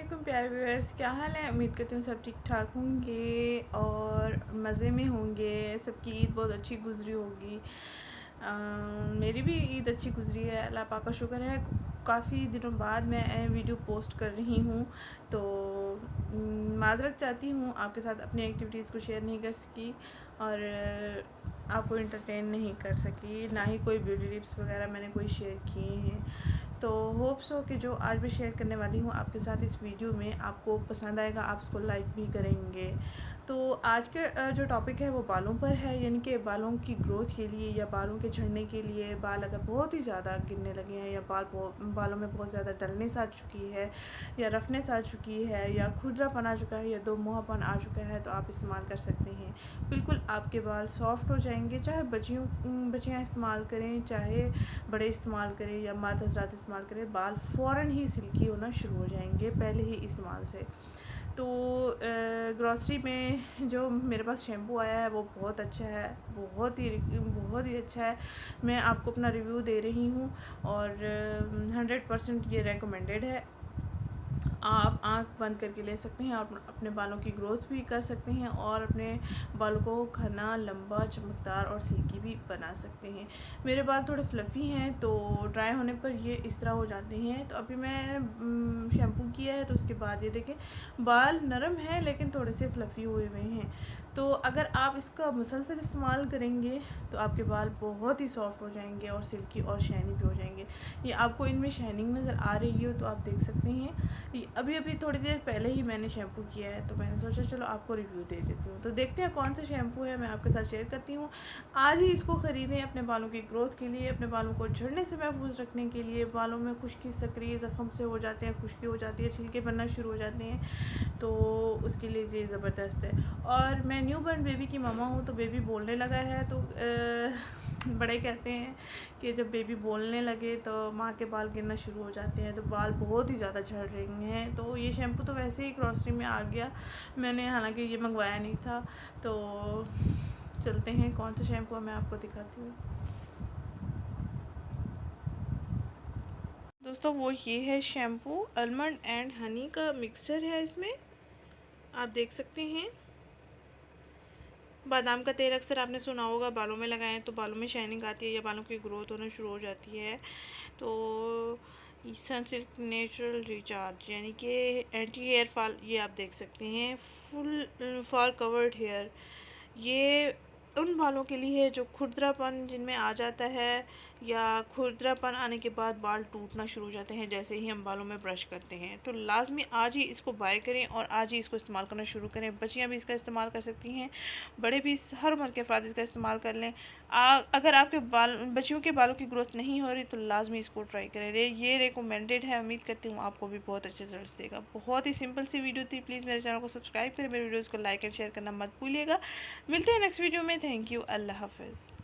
वालेकुम प्यारे व्यूअर्स, क्या हाल है। उम्मीद करती हूँ सब ठीक ठाक होंगे और मज़े में होंगे। सबकी ईद बहुत अच्छी गुजरी होगी। मेरी भी ईद अच्छी गुजरी है, अल्लाह पाक का शुक्र है। काफ़ी दिनों बाद मैं वीडियो पोस्ट कर रही हूँ, तो माज़रत चाहती हूँ, आपके साथ अपनी एक्टिविटीज़ को शेयर नहीं कर सकी और आपको इंटरटेन नहीं कर सकी। ना ही कोई ब्यूटी टिप्स वगैरह मैंने कोई शेयर किए हैं। तो होप्स हो कि जो आज मैं शेयर करने वाली हूँ आपके साथ इस वीडियो में आपको पसंद आएगा, आप इसको लाइक भी करेंगे। तो आज के जो टॉपिक है वो बालों पर है, यानी कि बालों की ग्रोथ के लिए या बालों के झड़ने के लिए। बाल अगर बहुत ही ज़्यादा गिरने लगे हैं या बालों में बहुत ज़्यादा डलनेस आ चुकी है या रफनेस आ चुकी है या खुरदरापन आ चुका है या दो मुहापन आ चुका है, तो आप इस्तेमाल कर सकते हैं। बिल्कुल आपके बाल सॉफ्ट हो जाएंगे। चाहे बच्चियाँ इस्तेमाल करें, चाहे बड़े इस्तेमाल करें या मर्द हज़रात इस्तेमाल करें, बाल फ़ौरन ही सिल्की होना शुरू हो जाएंगे पहले ही इस्तेमाल से। तो ग्रॉसरी में जो मेरे पास शैम्पू आया है वो बहुत अच्छा है, बहुत ही अच्छा है। मैं आपको अपना रिव्यू दे रही हूँ और 100% ये रेकमेंडेड है। आप आंख बंद करके ले सकते हैं, आप अपने बालों की ग्रोथ भी कर सकते हैं और अपने बालों को घना, लंबा, चमकदार और सिल्की भी बना सकते हैं। मेरे बाल थोड़े फ्लफ़ी हैं, तो ड्राई होने पर ये इस तरह हो जाते हैं। तो अभी मैं शैम्पू किया है, तो उसके बाद ये देखें बाल नरम हैं लेकिन थोड़े से फ्लफ़ी हुए हैं। तो अगर आप इसका मुसलसल इस्तेमाल करेंगे तो आपके बाल बहुत ही सॉफ्ट हो जाएंगे और सिल्की और शाइनी भी हो जाएंगे। ये आपको इनमें शाइनिंग नज़र आ रही हो तो आप देख सकते हैं। अभी थोड़ी देर पहले ही मैंने शैम्पू किया है, तो मैंने सोचा चलो आपको रिव्यू दे देती हूँ। तो देखते हैं कौन सा शैम्पू है, मैं आपके साथ शेयर करती हूँ। आज ही इसको ख़रीदें अपने बालों की ग्रोथ के लिए, अपने बालों को झड़ने से महफूज रखने के लिए। बालों में खुश्की, सक्रिय ज़ख़म से हो जाते हैं, खुश्की हो जाती है, छिलके बनना शुरू हो जाते हैं, तो उसके लिए ये ज़बरदस्त है। और मैं न्यू बॉर्न बेबी की मम्मा हूँ, तो बेबी बोलने लगा है, तो बड़े कहते हैं कि जब बेबी बोलने लगे तो माँ के बाल गिरना शुरू हो जाते हैं, तो बाल बहुत ही ज़्यादा झड़ रहे हैं। तो ये शैम्पू तो वैसे ही ग्रॉसरी में आ गया, मैंने हालांकि ये मंगवाया नहीं था। तो चलते हैं कौन सा शैम्पू है मैं आपको दिखाती हूँ। दोस्तों वो ये है शैम्पू, आलमंड एंड हनी का मिक्सचर है इसमें, आप देख सकते हैं। बादाम का तेल अक्सर आपने सुना होगा, बालों में लगाएं तो बालों में शाइनिंग आती है या बालों की ग्रोथ होना शुरू हो जाती है। तो सनसिल्क नेचुरल रिचार्ज यानी कि एंटी हेयर फॉल, ये आप देख सकते हैं। फुल फॉर कवर्ड हेयर, ये उन बालों के लिए है जो खुरदरापन जिनमें आ जाता है या खुरदरापन आने के बाद बाल टूटना शुरू हो जाते हैं जैसे ही हम बालों में ब्रश करते हैं। तो लाजमी आज ही इसको बाय करें और आज ही इसको इस्तेमाल करना शुरू करें। बच्चियां भी इसका इस्तेमाल कर सकती हैं, बड़े भी, हर उम्र के अफराद इसका इस्तेमाल कर लें। अगर आपके बच्चियों के बालों की ग्रोथ नहीं हो रही तो लाजमी इसको ट्राई करें। ये रिकमेंडेड है, उम्मीद करती हूँ आपको भी बहुत अच्छे रिजल्ट देगा। बहुत ही सिंपल सी वीडियो थी, प्लीज़ मेरे चैनल को सब्सक्राइब करें, मेरे वीडियोज़ को लाइक एंड शेयर करना मत भूलिएगा। मिलते हैं नेक्स्ट वीडियो में। थैंक यू, अल्लाह हाफ़िज़।